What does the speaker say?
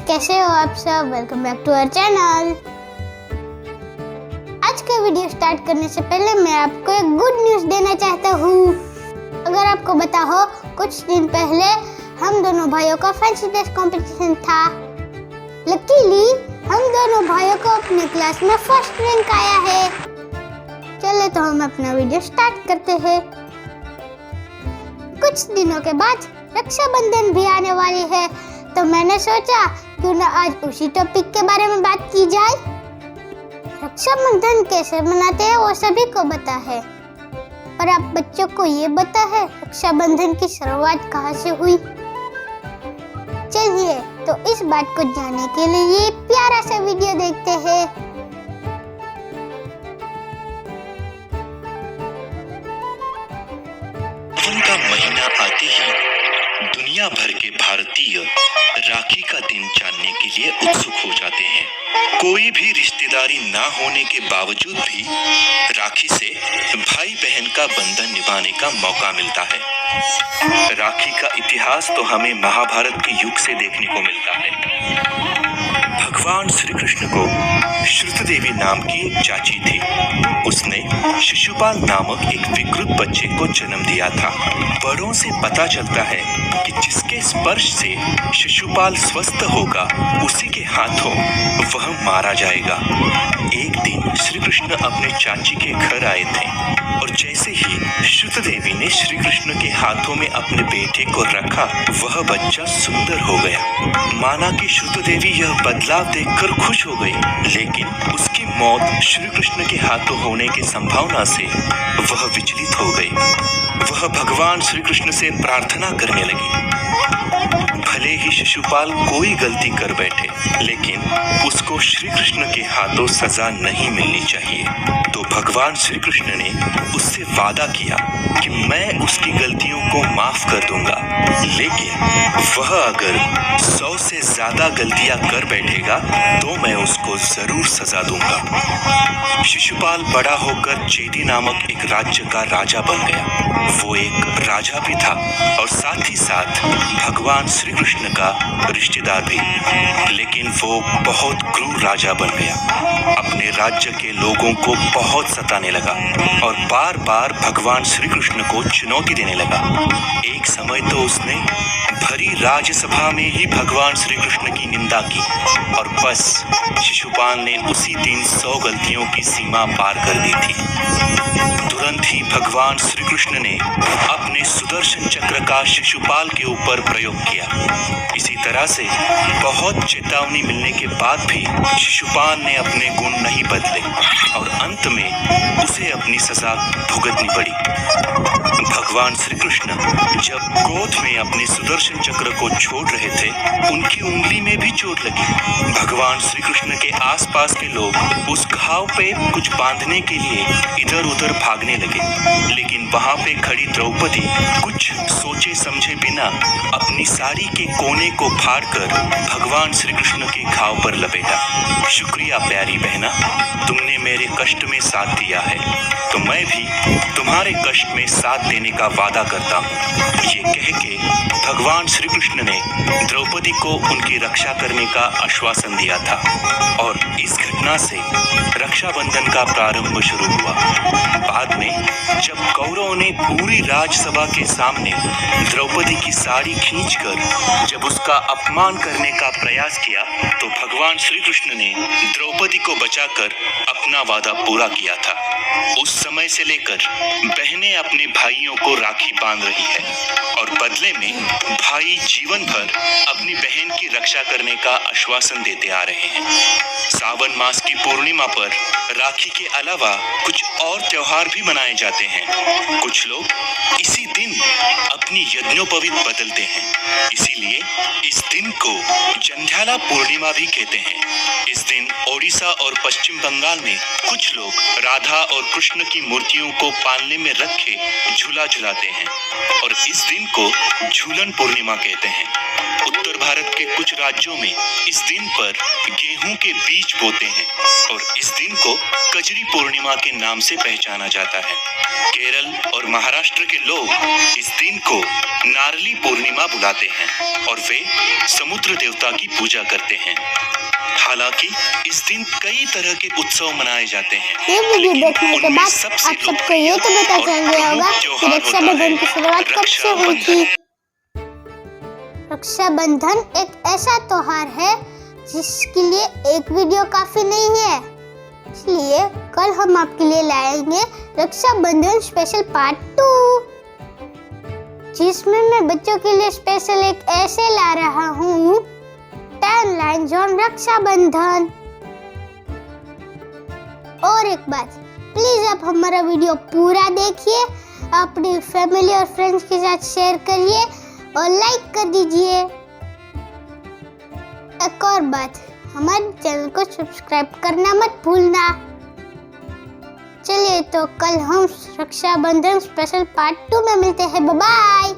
कैसे हो आप सब? Welcome back to our channel. आज का वीडियो स्टार्ट करने से पहले मैं आपको एक गुड न्यूज़ देना चाहता हूँ। अगर आपको पता हो, कुछ दिन पहले हम दोनों भाइयों का फैंसी ड्रेस कंपटीशन था। लकीली हम दोनों भाइयों को अपने क्लास में फर्स्ट रैंक आया है। चले तो हम अपना वीडियो स्टार्ट करते हैं। कुछ दिनों के बाद रक्षाबंधन भी आने वाली है, तो मैंने सोचा क्यों ना आज उसी टॉपिक के बारे में बात की जाए। रक्षाबंधन कैसे मनाते हैं वो सभी को पता है, पर आप बच्चों को ये पता है रक्षाबंधन की शुरुआत कहाँ से हुई? चलिए तो इस बात को जानने के लिए ये प्यारा सा वीडियो देखते हैं। का महीना आते ही दुनिया भर के भारतीय राखी का दिन जानने के लिए उत्सुक हो जाते हैं। कोई भी रिश्तेदारी ना होने के बावजूद भी राखी से भाई बहन का बंधन निभाने का मौका मिलता है। राखी का इतिहास तो हमें महाभारत के युग से देखने को मिलता है। भगवान श्री कृष्ण को श्रुत देवी नाम की एक चाची थी। उसने शिशुपाल नामक एक विकृत बच्चे को जन्म दिया था। बड़ों से पता चलता है कि जिसके स्पर्श से शिशुपाल स्वस्थ होगा, उसी के हाथों वह मारा जाएगा। एक दिन श्री कृष्ण अपने चाची के घर आए थे और जैसे ही श्रुत देवी ने श्री कृष्ण के हाथों में अपने बेटे को रखा, वह बच्चा सुंदर हो गया। माना कि श्रुत देवी यह बदलाव देखकर खुश हो गई, लेकिन उसकी मौत श्री कृष्ण के हाथों होने की संभावना से वह विचलित हो गई। वह भगवान श्री कृष्ण से प्रार्थना करने लगी। भले ही शिशुपाल कोई गलती कर बैठे, लेकिन उसको श्री कृष्ण के हाथों सजा नहीं मिलनी चाहिए। तो भगवान श्री कृष्ण ने उससे वादा किया कि मैं उसकी गलतियों को माफ कर दूंगा, लेकिन वह अगर 100 से ज्यादा गलतियां कर बैठेगा तो मैं उसको जरूर सजा दूंगा। शिशुपाल बड़ा होकर चेदी नामक एक राज्य का राजा बन गया। वो एक राजा भी था और साथ ही साथ भगवान श्री कृष्ण का रिश्तेदार भी, लेकिन वो बहुत क्रूर राजा बन गया। अपने राज्य के लोगों को बहुत सताने लगा और बार बार भगवान श्री कृष्ण को चुनौती देने लगा। एक समय तो उसने भरी राज्यसभा में ही भगवान श्री कृष्ण की निंदा की और बस शिशुपाल ने उसी दिन 100 गलतियों की सीमा पार कर दी थी। तुरंत ही भगवान श्री कृष्ण ने अपने सुदर्शन चक्र का शिशुपाल के ऊपर प्रयोग किया। इसी तरह से बहुत चेतावनी मिलने के बाद भी शिशुपाल ने अपने गुण नहीं बदले और अंत में उसे अपनी सजा भुगतनी पड़ी। भगवान श्री कृष्ण जब क्रोध में अपने सुदर्शन चक्र को छोड़ रहे थे, उनकी उंगली में भी चोट लगी। भगवान श्री कृष्ण के आसपास के लोग उस घाव पे कुछ बांधने के लिए इधर उधर भागने लगे, लेकिन वहां पे खड़ी द्रौपदी कुछ सोचे समझे बिना अपनी साड़ी के कोने को फाड़कर भगवान श्री कृष्ण के घाव पर लपेटा। शुक्रिया प्यारी बहना, तुमने मेरे कष्ट में साथ दिया है, तो मैं भी तुम्हारे कष्ट में साथ देने का वादा करता हूँ। ये कह के भगवान श्री कृष्ण ने द्रौपदी को उनकी रक्षा करने का आश्वासन दिया था और इस घटना से रक्षाबंधन का प्रारंभ शुरू हुआ। बाद में जब कौरवों ने पूरी राजसभा के सामने द्रौपदी की साड़ी खींचकर जब उसका अपमान करने का प्रयास किया, तो भगवान श्री कृष्ण ने द्रौपदी को बचाकर अपना वादा पूरा किया था। उस समय से लेकर बहनें अपने भाइयों को राखी बांध रही है और बदले में भाई जीवन भर अपनी बहन की रक्षा करने का आश्वासन देते आ रहे हैं। सावन मास की पूर्णिमा पर राखी के अलावा कुछ और त्योहार भी मनाए जाते हैं। कुछ लोग इसी दिन अपनी यज्ञोपवीत बदलते हैं, इसीलिए इस दिन को जंध्याला पूर्णिमा भी कहते हैं। इस दिन ओडिशा और पश्चिम बंगाल में कुछ लोग राधा और कृष्ण की मूर्तियों को पालने में रखे झूला झुलाते हैं और इस दिन को झूलन पूर्णिमा कहते हैं। उत्तर भारत के कुछ राज्यों में इस दिन पर गेहूं के बीज बोते हैं और इस दिन को कजरी पूर्णिमा के नाम से पहचाना जाता है। केरल और महाराष्ट्र के लोग इस दिन को नारली पूर्णिमा बुलाते हैं और वे समुद्र देवता की पूजा करते हैं। हालांकि इस दिन कई तरह के उत्सव मनाए जाते हैं। ये वीडियो लेकिन देखने के उनमें बाद सबसे आप सबको लोकप्रिय ये तो पता और चल गया होगा प्रमुख कि त्योहार रक्षाबंधन की शुरुआत कब से हुई थी। रक्षाबंधन एक ऐसा त्योहार है जिसके लिए एक वीडियो काफी नहीं है, इसलिए कल हम आपके लिए लाएंगे रक्षाबंधन स्पेशल पार्ट 2, जिसमें मैं बच्चों के लिए स्पेशल एक ऐसे ला रहा हूँ 10 लाइन्स ऑन रक्षाबंधन। और एक बात, प्लीज आप हमारा वीडियो पूरा देखिए, अपनी फैमिली और फ्रेंड्स के साथ शेयर करिए और लाइक कर दीजिए। एक और बात, हमारे चैनल को सब्सक्राइब करना मत भूलना। चलिए तो कल हम रक्षाबंधन स्पेशल पार्ट 2 में मिलते हैं। Bye bye.